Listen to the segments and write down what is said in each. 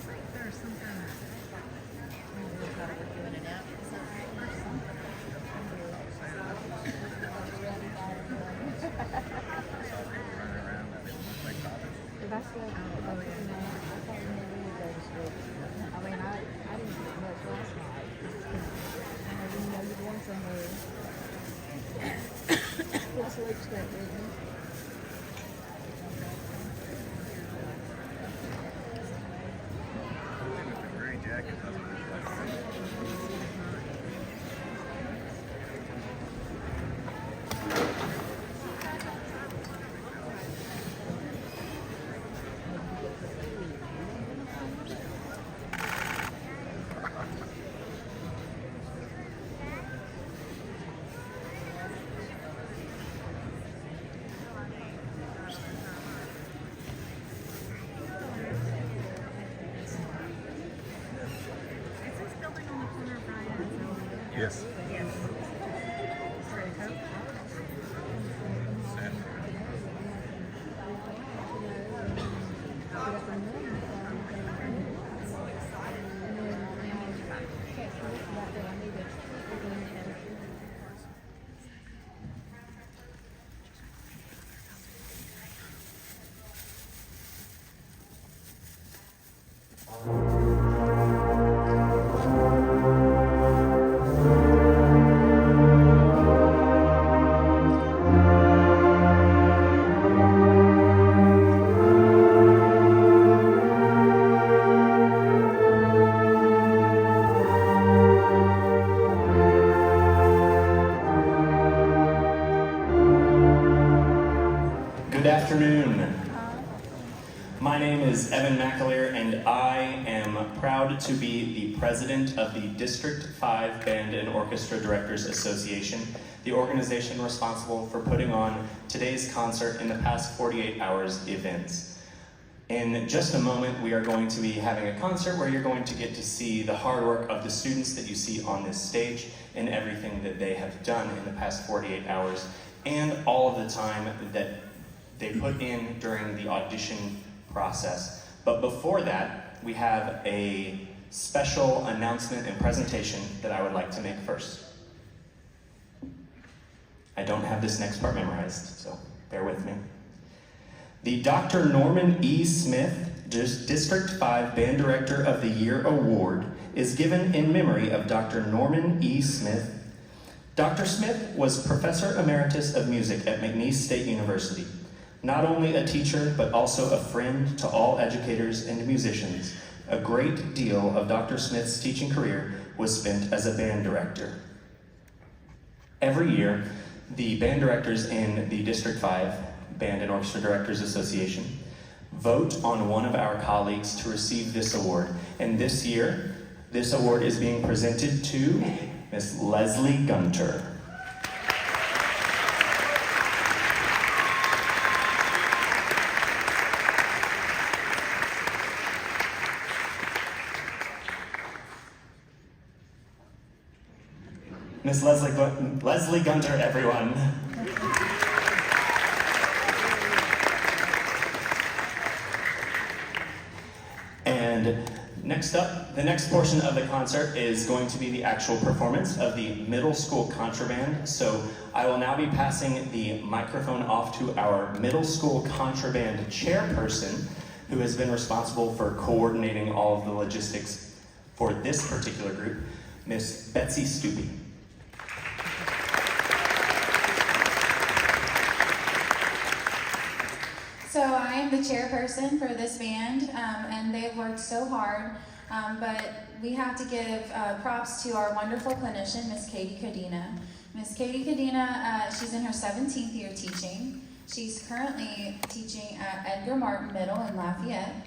There's some kind of doing it out. Is that right? Or something. That's what I can't remember any of those. I mean, I didn't get much last night. And I didn't know you'd going somewhere. Put sleep stuff with me. Gray jacket. Is this building on the corner of Bryant and Sylvia? Yes. Yes. Red Coat? Good afternoon. My name is Evan McAleer, and I am proud to be the president of the District 5 Band and Orchestra Directors Association, the organization responsible for putting on today's concert in the past 48 hours events. In just a moment, we are going to be having a concert where you're going to get to see the hard work of the students that you see on this stage and everything that they have done in the past 48 hours, and all of the time that they put in during the audition process. But before that, we have a special announcement and presentation that I would like to make first. I don't have this next part memorized, so bear with me. The Dr. Norman E. Smith District 5 Band Director of the Year Award is given in memory of Dr. Norman E. Smith. Dr. Smith was Professor Emeritus of Music at McNeese State University. Not only a teacher, but also a friend to all educators and musicians. A great deal of Dr. Smith's teaching career was spent as a band director. Every year, the band directors in the District 5 Band and Orchestra Directors Association vote on one of our colleagues to receive this award. And this year, this award is being presented to Miss Leslie Gunter. Miss Leslie Gunter, everyone. And next up, the next portion of the concert is going to be the actual performance of the middle school contraband. So I will now be passing the microphone off to our middle school contraband chairperson, who has been responsible for coordinating all of the logistics for this particular group, Miss Betsy Stupy. So I am the chairperson for this band, and they've worked so hard, but we have to give props to our wonderful clinician, Miss Katie Cadena. Miss Katie Cadena, she's in her 17th year teaching. She's currently teaching at Edgar Martin Middle in Lafayette.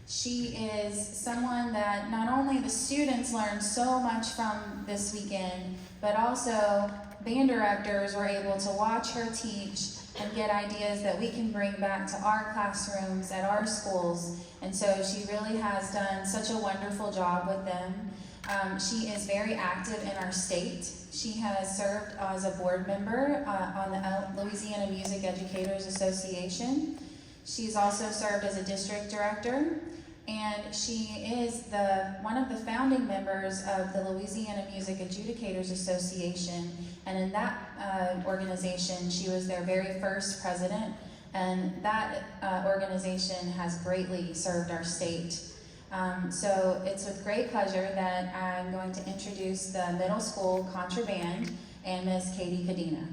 She is someone that not only the students learned so much from this weekend, but also band directors were able to watch her teach and get ideas that we can bring back to our classrooms at our schools. And so she really has done such a wonderful job with them. She is very active in our state. She has served as a board member on the Louisiana Music Educators Association. She's also served as a district director, and she is one of the founding members of the Louisiana Music Adjudicators Association, and in that organization, she was their very first president, and that organization has greatly served our state. So it's with great pleasure that I'm going to introduce the middle school Contraband and Ms. Katie Cadena.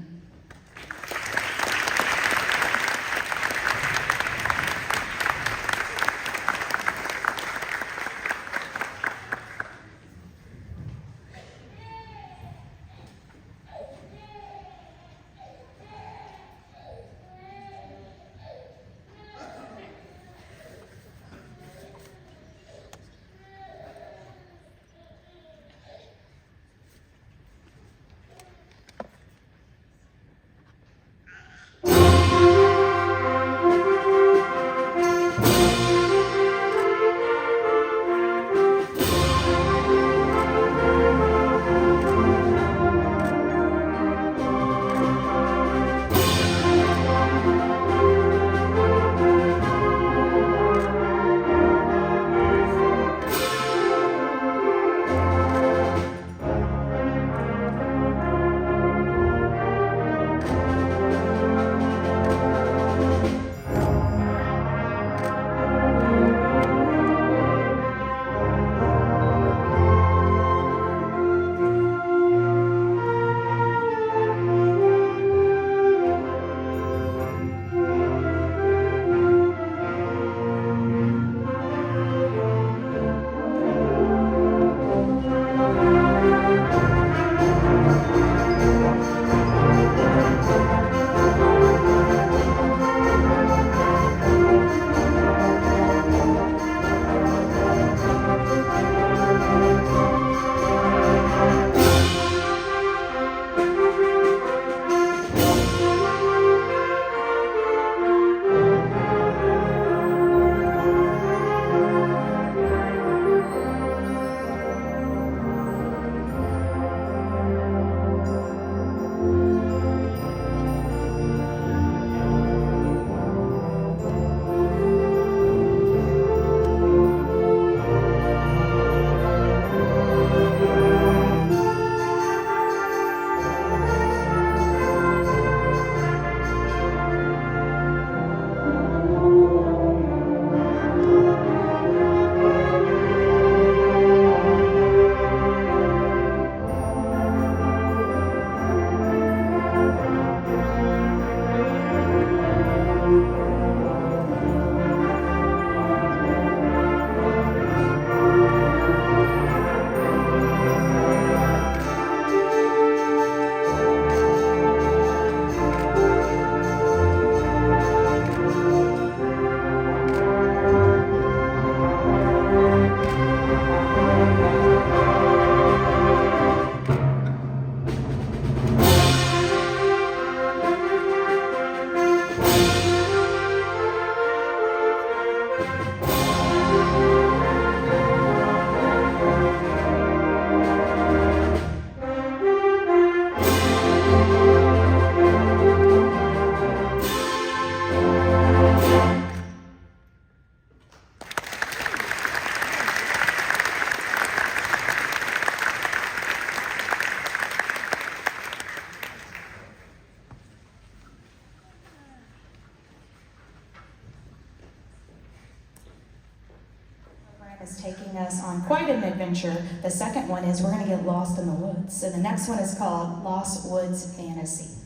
Is taking us on quite an adventure. The second one is we're going to get lost in the woods. So the next one is called Lost Woods Fantasy.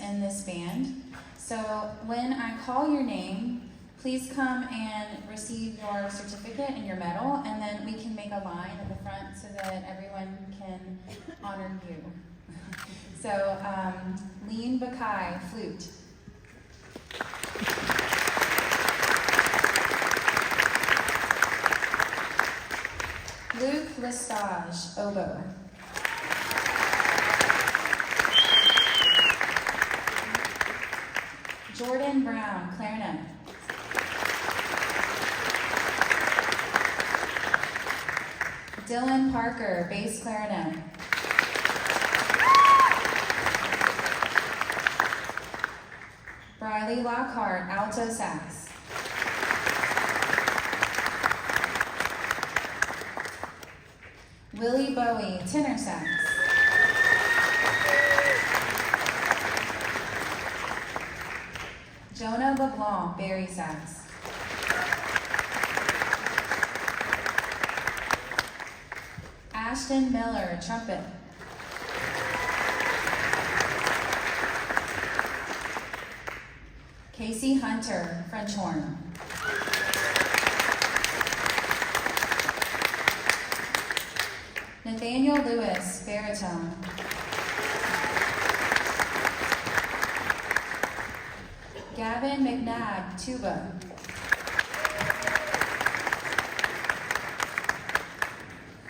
in this band. So when I call your name, please come and receive your certificate and your medal, and then we can make a line at the front so that everyone can honor you. So, Lean Bakai, flute. Luke Lestage, oboe. Jordan Brown, clarinet. Dylan Parker, bass clarinet. Briley Lockhart, alto sax. Willie Bowie, tenor sax. Jonah LeBlanc, bari sax. Ashton Miller, trumpet. Casey Hunter, French horn. Nathaniel Lewis, baritone. Gavin McNabb, tuba.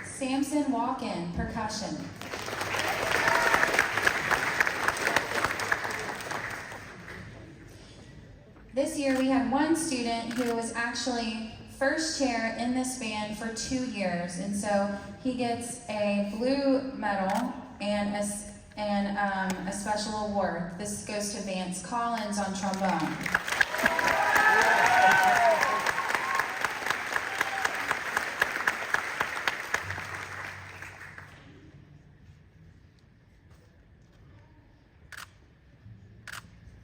Samson Walken, percussion. This year we had one student who was actually first chair in this band for 2 years, and so he gets a blue medal and a special award. This goes to Vance Collins on trombone.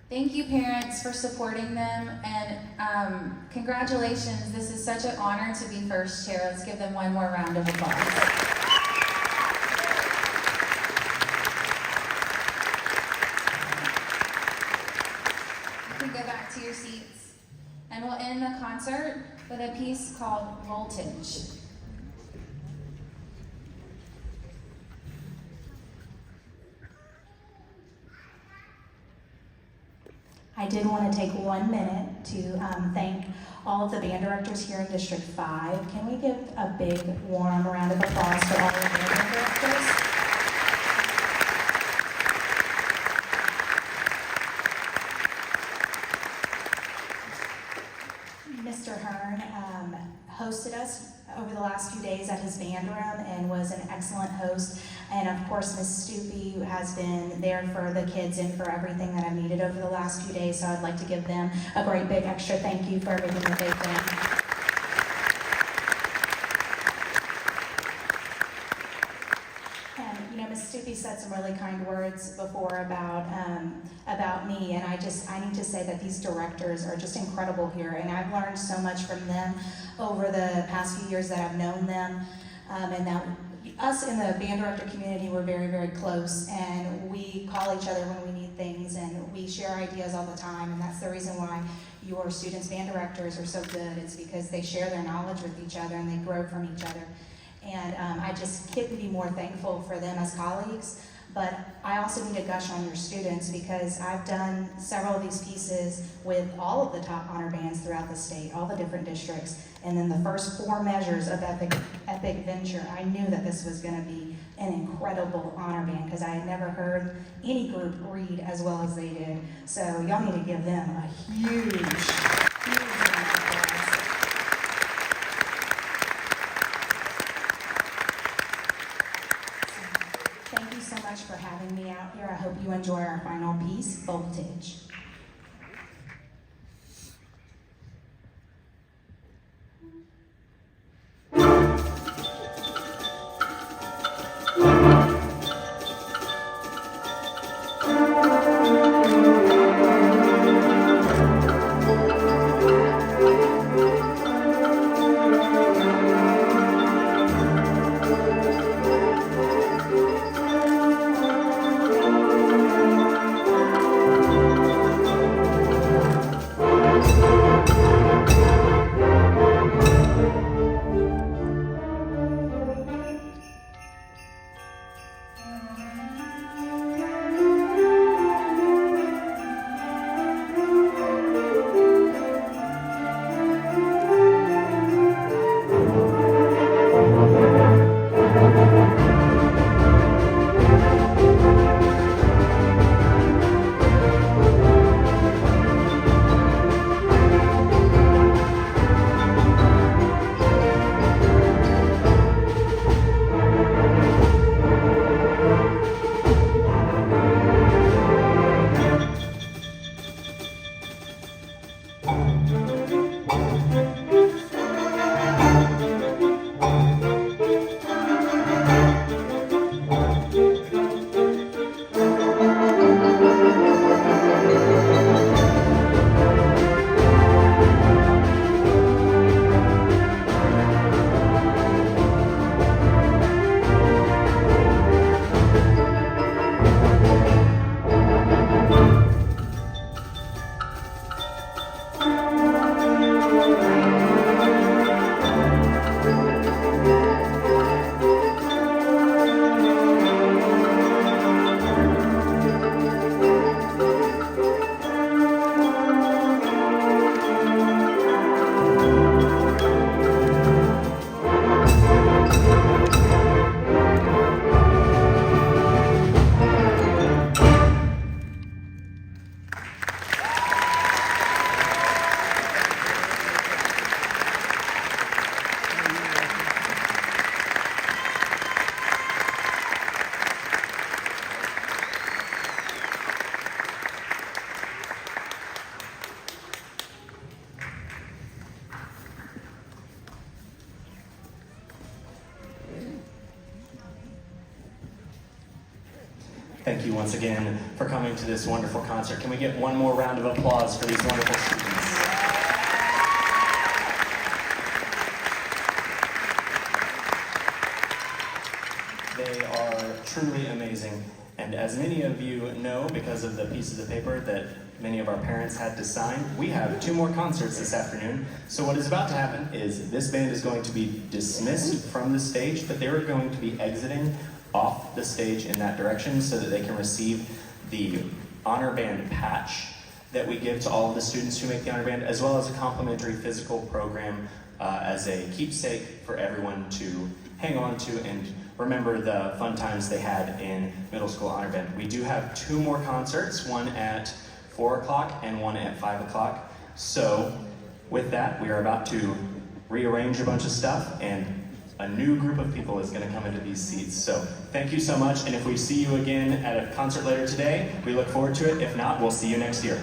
Thank you, parents, for supporting them, and congratulations. This is such an honor to be first chair. Let's give them one more round of applause. You can go back to your seats, and we'll end the concert with a piece called Voltage. I did want to take 1 minute to thank all of the band directors here in District 5. Can we give a big, warm round of applause for all of the band directors? Mr. Hearn hosted us over the last few days at his band room and was an excellent host. And of course, Ms. Stoopy, who has been there for the kids and for everything that I've needed over the last few days. So I'd like to give them a great big extra thank you for everything that they've done. And you know, Ms. Stoopy said some really kind words before about me, and I need to say that these directors are just incredible here, and I've learned so much from them over the past few years that I've known them, and that us in the band director community, we're very, very close, and we call each other when we need things, and we share ideas all the time, and that's the reason why your students' band directors are so good. It's because they share their knowledge with each other, and they grow from each other. And I just couldn't be more thankful for them as colleagues, but I also need to gush on your students because I've done several of these pieces with all of the top honor bands throughout the state, all the different districts. And then the first 4 measures of Epic Venture, I knew that this was gonna be an incredible honor band because I had never heard any group read as well as they did. So y'all need to give them a huge round of applause. Thank you so much for having me out here. I hope you enjoy our final piece, Voltage. Thank you once again for coming to this wonderful concert. Can we get one more round of applause for these wonderful students? They are truly amazing. And as many of you know, because of the pieces of paper that many of our parents had to sign, we have 2 more concerts this afternoon. So what is about to happen is this band is going to be dismissed from the stage, but they're going to be exiting off the stage in that direction so that they can receive the honor band patch that we give to all of the students who make the honor band, as well as a complimentary physical program as a keepsake for everyone to hang on to and remember the fun times they had in middle school honor band. We do have 2 more concerts, one at 4 o'clock and one at 5 o'clock. So with that, we are about to rearrange a bunch of stuff, and a new group of people is going to come into these seats. So thank you so much, and if we see you again at a concert later today, we look forward to it. If not, we'll see you next year.